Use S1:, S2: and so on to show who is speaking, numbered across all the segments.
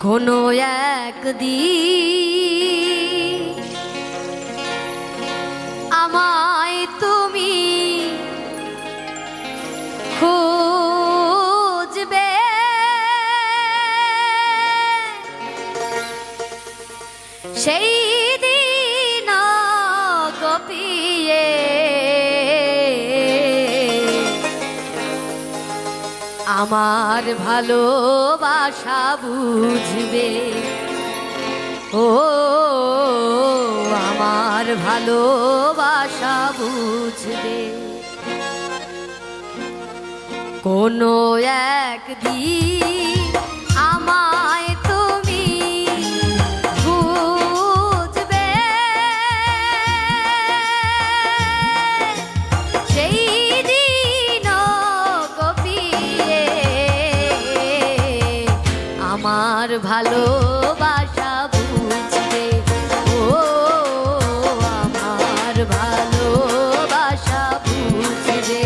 S1: কোনো একদিন আমায় তুমি খুঁজবে, সেই দিন কপিয়ে আমার ভালোবাসা বুঝবে। ও আমার ভালোবাসা বুঝবে। কোনো একদিন আমায় তুমি বুঝবে, সেই দিন কপিয়ে আমার ভালোবাসা বুঝবে। ও আমার ভালোবাসা বুঝবে।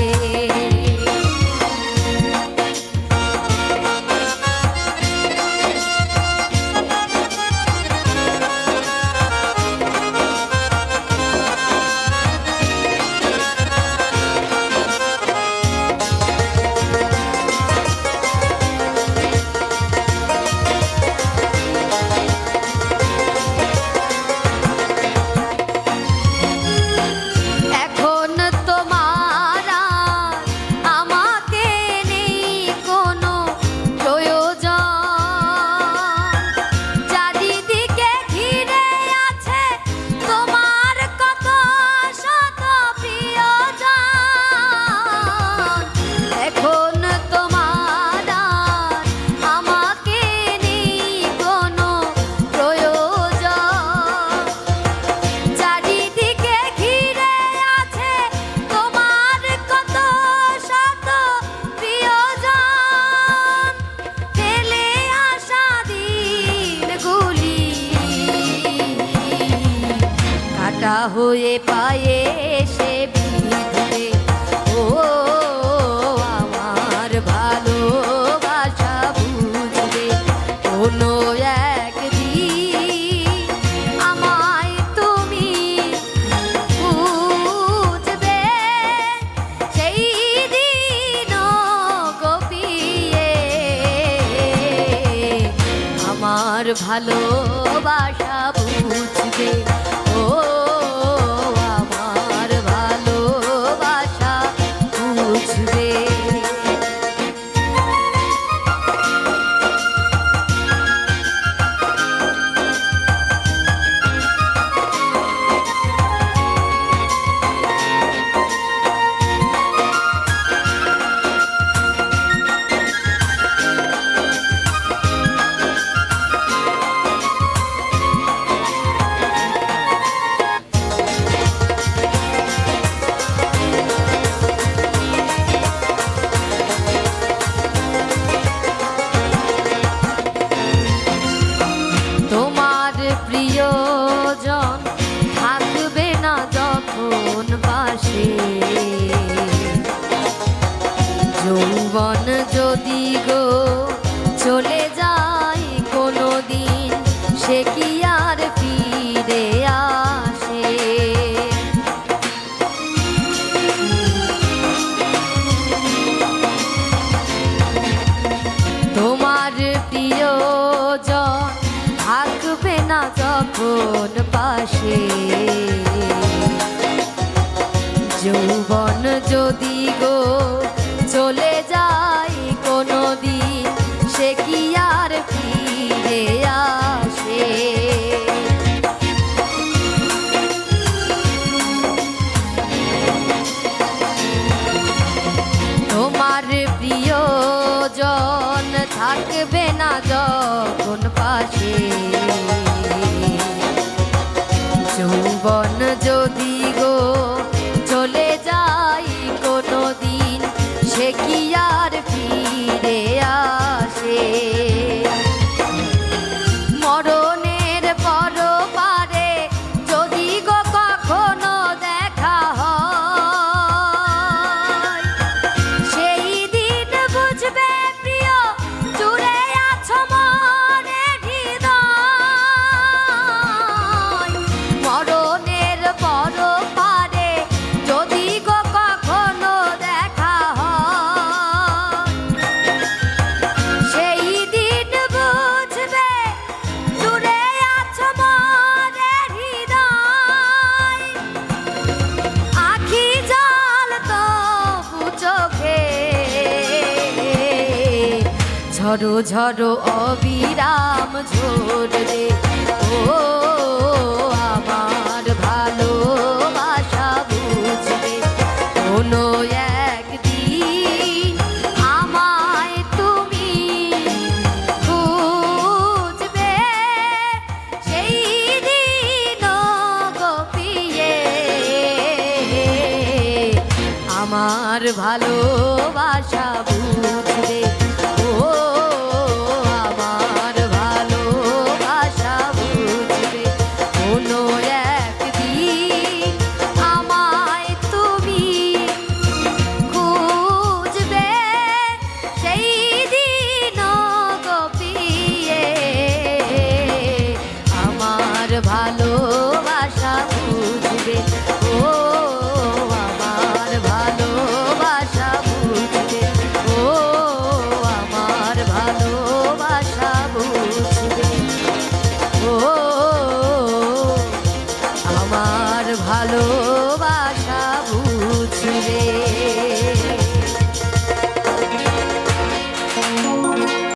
S1: হয়ে পায়ে সে বিধবে। ও আমার ভালোবাসা বুঝবে। কোনো একদিন আমায় তুমি বুঝবে, সেই দিন কপিয়ে আমার ভালোবাসা বুঝবে। ও আমার ভালোবাসা বুঝবে। প্রিয়জন থাকবে না যখন পাশে, যৌবন যদি গো চলে যায় কোনো দিন, সে কি আর ফিরে আসে? তোমার প্রিয়জন থাকবে না যখন পাশে, যৌবন যদি গো চলে যায় কোনো দিন, সে কি আর ফিরে আসে? তোমার প্রিয়জন থাকবে না যখন পাশে, যৌবন যদি গো চলে যায় কোনো দিন, সে কি আর ফিরে আসে? মরণের পরপারে যদি গো কখনো দেখা হয়, সেই দিন বুঝবে প্রিয় জুড়ে আছো মনে। ঝড়ো ঝড়ো অবিরাম ঝোর রে ও আমার ভালোবাসা বুঝবে কোনো একদিন আমায় তুমি বুঝবে সেই দিন গোপিয়ে আমার ভালোবাসা